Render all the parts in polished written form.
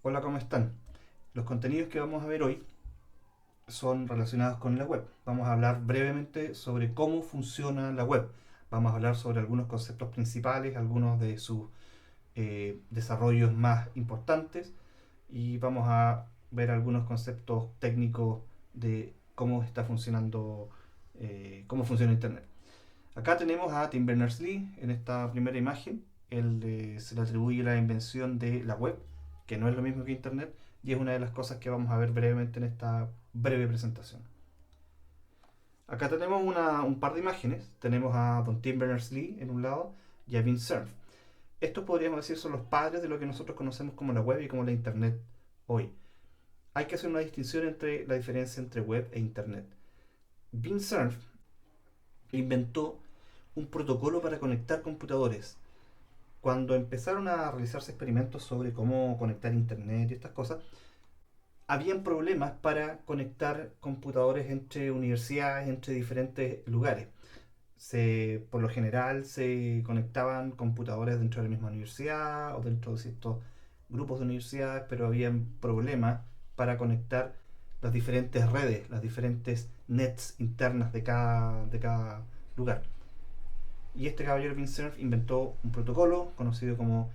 Hola, ¿cómo están? Los contenidos que vamos a ver hoy son relacionados con la web. Vamos a hablar brevemente sobre cómo funciona la web. Vamos a hablar sobre algunos conceptos principales, algunos de sus desarrollos más importantes y vamos a ver algunos conceptos técnicos de cómo está funcionando, cómo funciona Internet. Acá tenemos a Tim Berners-Lee en esta primera imagen. Él se le atribuye la invención de la web, que no es lo mismo que Internet, y es una de las cosas que vamos a ver brevemente en esta breve presentación. Acá tenemos un par de imágenes. Tenemos a don Tim Berners-Lee en un lado y a Vint Cerf. Estos podríamos decir son los padres de lo que nosotros conocemos como la web y como la Internet hoy. Hay que hacer una distinción entre la diferencia entre web e Internet. Vint Cerf inventó un protocolo para conectar computadores. Cuando empezaron a realizarse experimentos sobre cómo conectar internet y estas cosas, habían problemas para conectar computadores entre universidades, entre diferentes lugares. Por lo general se conectaban computadores dentro de la misma universidad o dentro de ciertos grupos de universidades, pero habían problemas para conectar las diferentes redes, las diferentes nets internas de cada lugar. Y este caballero Vint inventó un protocolo conocido como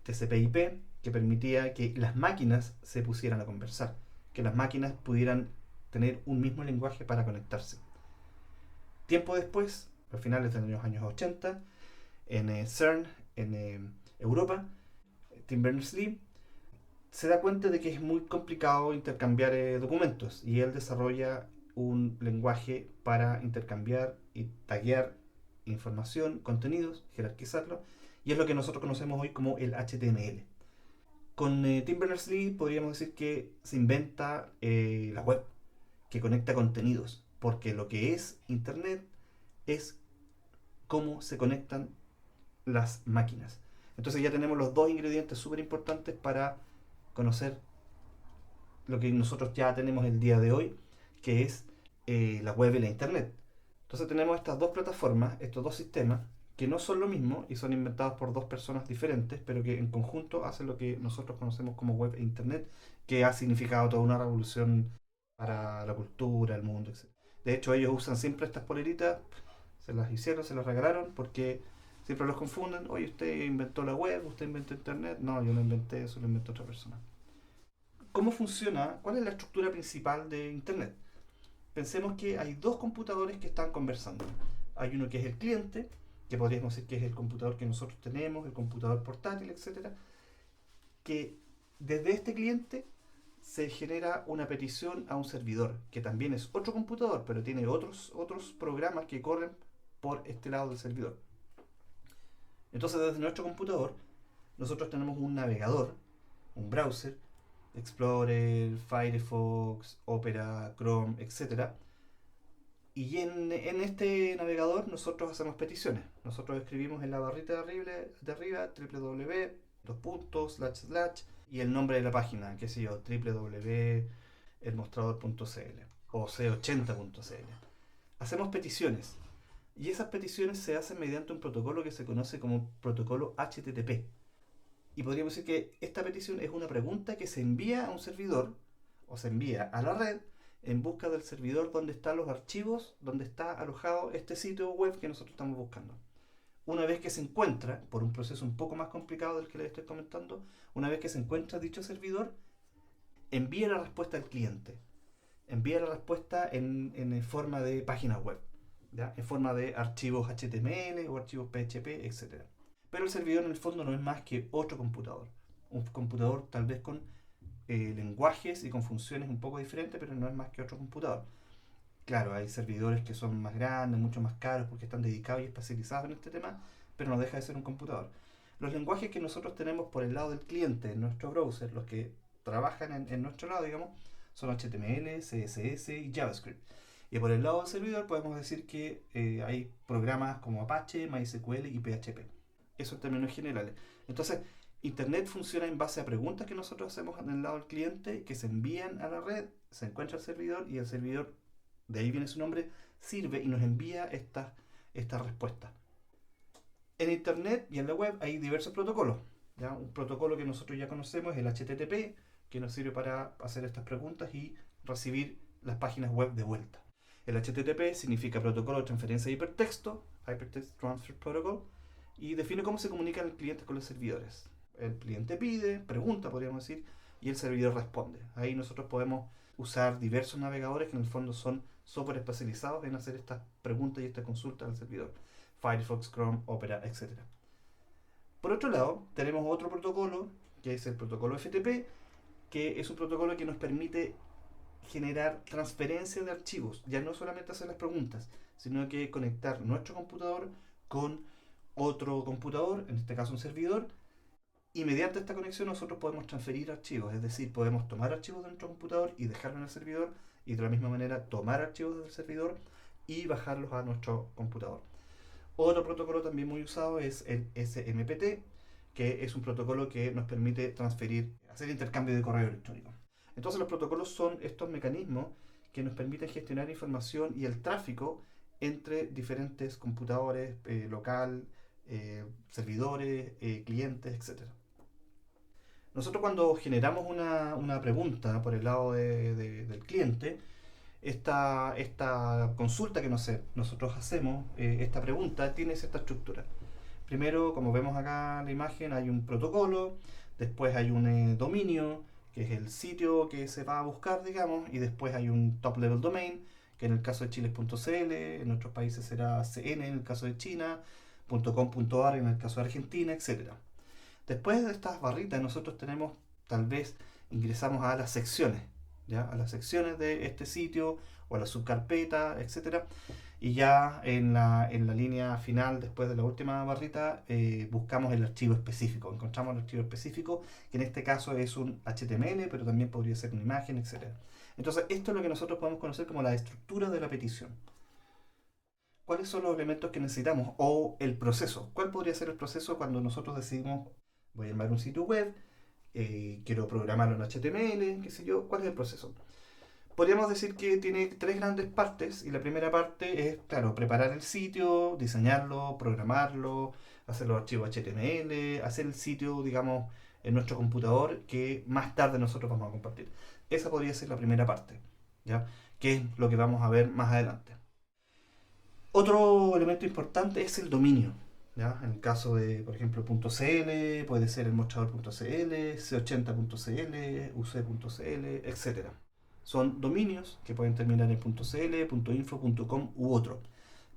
TCP/IP que permitía que las máquinas se pusieran a conversar, que las máquinas pudieran tener un mismo lenguaje para conectarse. Tiempo después, a finales de los años 80, en CERN, en Europa, Tim Berners-Lee se da cuenta de que es muy complicado intercambiar documentos y él desarrolla un lenguaje para intercambiar y taguear información, contenidos, jerarquizarlo, y es lo que nosotros conocemos hoy como el HTML. Con Tim Berners-Lee podríamos decir que se inventa la web, que conecta contenidos, porque lo que es Internet es cómo se conectan las máquinas. Entonces ya tenemos los dos ingredientes súper importantes para conocer lo que nosotros ya tenemos el día de hoy, que es la web y la Internet. Entonces tenemos estas dos plataformas, estos dos sistemas, que no son lo mismo y son inventados por dos personas diferentes, pero que en conjunto hacen lo que nosotros conocemos como web e Internet, que ha significado toda una revolución para la cultura, el mundo, etc. De hecho, ellos usan siempre estas poleritas, se las hicieron, se las regalaron, porque siempre los confunden. Oye, usted inventó la web, usted inventó Internet. No, yo no inventé eso, lo inventó otra persona. ¿Cómo funciona? ¿Cuál es la estructura principal de Internet? Pensemos que hay dos computadores que están conversando. Hay uno que es el cliente, que podríamos decir que es el computador que nosotros tenemos, el computador portátil, etcétera, que desde este cliente se genera una petición a un servidor, que también es otro computador, pero tiene otros programas que corren por este lado del servidor. Entonces, desde nuestro computador, nosotros tenemos un navegador, un browser, Explorer, Firefox, Opera, Chrome, etcétera. Y en este navegador nosotros hacemos peticiones. Nosotros escribimos en la barrita de arriba www, dos puntos, slash, y el nombre de la página, qué sé yo, www.elmostrador.cl o c80.cl. Hacemos peticiones. Y esas peticiones se hacen mediante un protocolo que se conoce como protocolo HTTP. Y podríamos decir que esta petición es una pregunta que se envía a un servidor o se envía a la red en busca del servidor donde están los archivos, donde está alojado este sitio web que nosotros estamos buscando. Una vez que se encuentra, por un proceso un poco más complicado del que les estoy comentando, una vez que se encuentra dicho servidor, envía la respuesta al cliente. Envía la respuesta en forma de página web, ¿ya? En forma de archivos HTML o archivos PHP, etc. Pero el servidor en el fondo no es más que otro computador. Un computador tal vez con lenguajes y con funciones un poco diferentes, pero no es más que otro computador. Claro, hay servidores que son más grandes, mucho más caros porque están dedicados y especializados en este tema, pero no deja de ser un computador. Los lenguajes que nosotros tenemos por el lado del cliente en nuestro browser, los que trabajan en nuestro lado, digamos, son HTML, CSS y JavaScript. Y por el lado del servidor podemos decir que hay programas como Apache, MySQL y PHP. Eso en términos generales. Entonces, Internet funciona en base a preguntas que nosotros hacemos en el lado del cliente, que se envían a la red, se encuentra el servidor y el servidor, de ahí viene su nombre, sirve y nos envía esta respuesta. En Internet y en la web hay diversos protocolos. ¿Ya? Un protocolo que nosotros ya conocemos es el HTTP, que nos sirve para hacer estas preguntas y recibir las páginas web de vuelta. El HTTP significa protocolo de transferencia de hipertexto, Hypertext Transfer Protocol, y define cómo se comunican el cliente con los servidores. El cliente pide, pregunta, podríamos decir, y el servidor responde. Ahí nosotros podemos usar diversos navegadores que en el fondo son software especializados en hacer estas preguntas y estas consultas al servidor. Firefox, Chrome, Opera, etc. Por otro lado, tenemos otro protocolo, que es el protocolo FTP, que es un protocolo que nos permite generar transferencia de archivos. Ya no solamente hacer las preguntas, sino que conectar nuestro computador con otro computador, en este caso un servidor, y mediante esta conexión nosotros podemos transferir archivos, es decir, podemos tomar archivos de nuestro computador y dejarlos en el servidor, y de la misma manera tomar archivos del servidor y bajarlos a nuestro computador. Otro protocolo también muy usado es el SMPT, que es un protocolo que nos permite transferir, hacer intercambio de correo electrónico. Entonces los protocolos son estos mecanismos que nos permiten gestionar información y el tráfico entre diferentes computadores, local, servidores, clientes, etc. Nosotros cuando generamos una pregunta por el lado del cliente, esta consulta que nosotros hacemos, esta pregunta tiene cierta estructura. Primero, como vemos acá en la imagen, hay un protocolo, después hay un dominio, que es el sitio que se va a buscar, digamos, y después hay un top level domain, que en el caso de Chile es .cl, en otros países será .cn en el caso de China, .com.ar en el caso de Argentina, etc. Después de estas barritas nosotros tenemos, tal vez ingresamos a las secciones, ¿ya? A las secciones de este sitio o a la subcarpeta, etc. Y ya en la línea final, después de la última barrita, buscamos el archivo específico. Encontramos el archivo específico, que en este caso es un HTML, pero también podría ser una imagen, etc. Entonces, esto es lo que nosotros podemos conocer como la estructura de la petición. ¿Cuáles son los elementos que necesitamos? O el proceso. ¿Cuál podría ser el proceso cuando nosotros decidimos, voy a armar un sitio web, quiero programarlo en HTML, qué sé yo? ¿Cuál es el proceso? Podríamos decir que tiene tres grandes partes, y la primera parte es, claro, preparar el sitio, diseñarlo, programarlo, hacer los archivos HTML, hacer el sitio, digamos, en nuestro computador, que más tarde nosotros vamos a compartir. Esa podría ser la primera parte, ¿ya? Que es lo que vamos a ver más adelante. Otro elemento importante es el dominio, ¿ya? En el caso de, por ejemplo, .cl, puede ser el mostrador.cl, c80.cl, uc.cl, etc. Son dominios que pueden terminar en .cl, .info, .com u otro.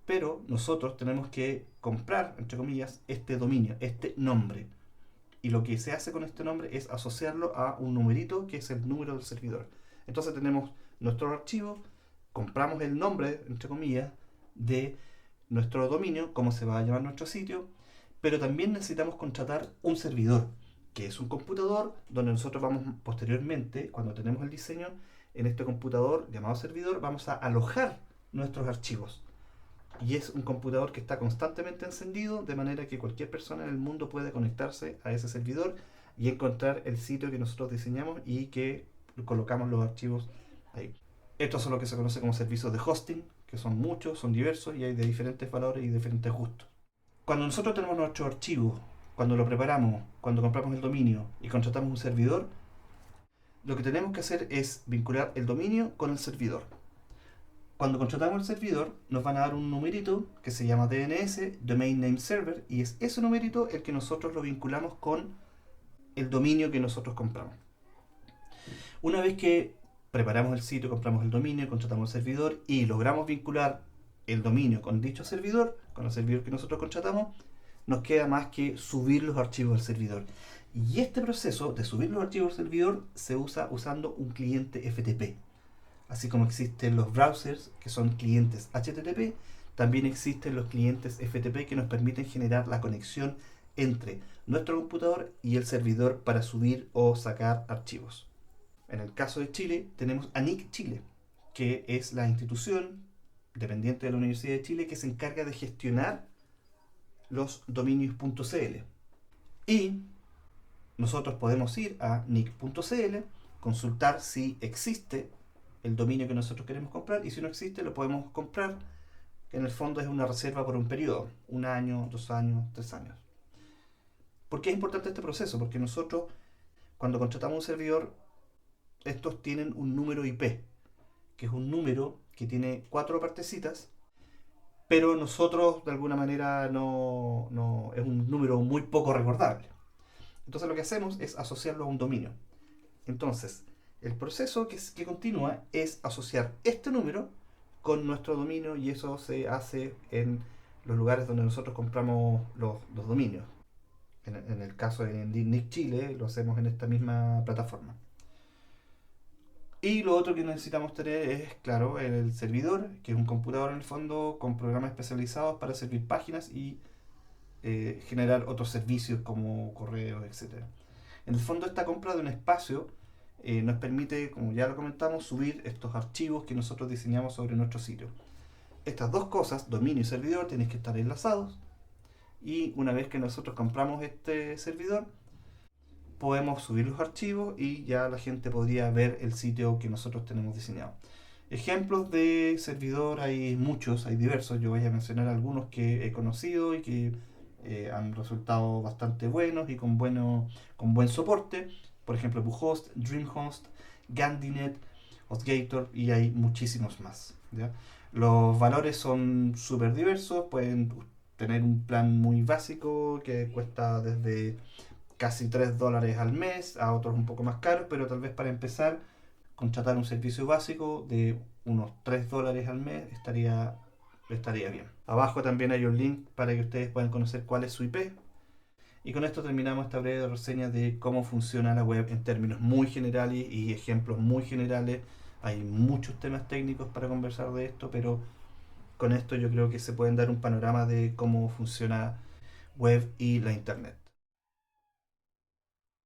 Pero nosotros tenemos que comprar, entre comillas, este dominio, este nombre. Y lo que se hace con este nombre es asociarlo a un numerito que es el número del servidor. Entonces tenemos nuestro archivo, compramos el nombre, entre comillas, de nuestro dominio, cómo se va a llamar nuestro sitio, pero también necesitamos contratar un servidor, que es un computador donde nosotros vamos posteriormente, cuando tenemos el diseño, en este computador llamado servidor, vamos a alojar nuestros archivos. Y es un computador que está constantemente encendido, de manera que cualquier persona en el mundo puede conectarse a ese servidor y encontrar el sitio que nosotros diseñamos y que colocamos los archivos ahí. Estos son lo que se conoce como servicios de hosting, que son muchos, son diversos y hay de diferentes valores y diferentes gustos. Cuando nosotros tenemos nuestro archivo, cuando lo preparamos, cuando compramos el dominio y contratamos un servidor, lo que tenemos que hacer es vincular el dominio con el servidor. Cuando contratamos el servidor, nos van a dar un numerito que se llama DNS, Domain Name Server, y es ese numerito el que nosotros lo vinculamos con el dominio que nosotros compramos. Una vez que preparamos el sitio, compramos el dominio, contratamos el servidor y logramos vincular el dominio con dicho servidor, con el servidor que nosotros contratamos, nos queda más que subir los archivos al servidor. Y este proceso de subir los archivos al servidor se usa usando un cliente FTP. Así como existen los browsers, que son clientes HTTP, también existen los clientes FTP que nos permiten generar la conexión entre nuestro computador y el servidor para subir o sacar archivos. En el caso de Chile, tenemos ANIC Chile, que es la institución dependiente de la Universidad de Chile que se encarga de gestionar los dominios .cl. Y nosotros podemos ir a nic.cl, consultar si existe el dominio que nosotros queremos comprar, y si no existe lo podemos comprar, que en el fondo es una reserva por un periodo, 1 año, 2 años, 3 años. ¿Por qué es importante este proceso? Porque nosotros, cuando contratamos un servidor, estos tienen un número IP, que es un número que tiene 4 partecitas, pero nosotros de alguna manera no es un número muy poco recordable. Entonces lo que hacemos es asociarlo a un dominio. Entonces, el proceso que continúa es asociar este número con nuestro dominio, y eso se hace en los lugares donde nosotros compramos los dominios. En el caso de Nick Chile, lo hacemos en esta misma plataforma. Y lo otro que necesitamos tener es, claro, el servidor, que es un computador en el fondo con programas especializados para servir páginas y generar otros servicios como correos, etcétera. En el fondo, esta compra de un espacio nos permite, como ya lo comentamos, subir estos archivos que nosotros diseñamos sobre nuestro sitio. Estas dos cosas, dominio y servidor, tienen que estar enlazados, y una vez que nosotros compramos este servidor, podemos subir los archivos y ya la gente podría ver el sitio que nosotros tenemos diseñado. Ejemplos de servidor hay muchos, hay diversos. Yo voy a mencionar algunos que he conocido y que han resultado bastante buenos y con buen soporte. Por ejemplo, Bluehost, DreamHost, GandyNet, HostGator, y hay muchísimos más, ¿ya? Los valores son súper diversos. Pueden tener un plan muy básico que cuesta desde casi $3 al mes, a otros un poco más caros, pero tal vez para empezar, contratar un servicio básico de unos $3 al mes estaría bien. Abajo también hay un link para que ustedes puedan conocer cuál es su IP. Y con esto terminamos esta breve reseña de cómo funciona la web en términos muy generales y ejemplos muy generales. Hay muchos temas técnicos para conversar de esto, pero con esto yo creo que se pueden dar un panorama de cómo funciona web y la internet.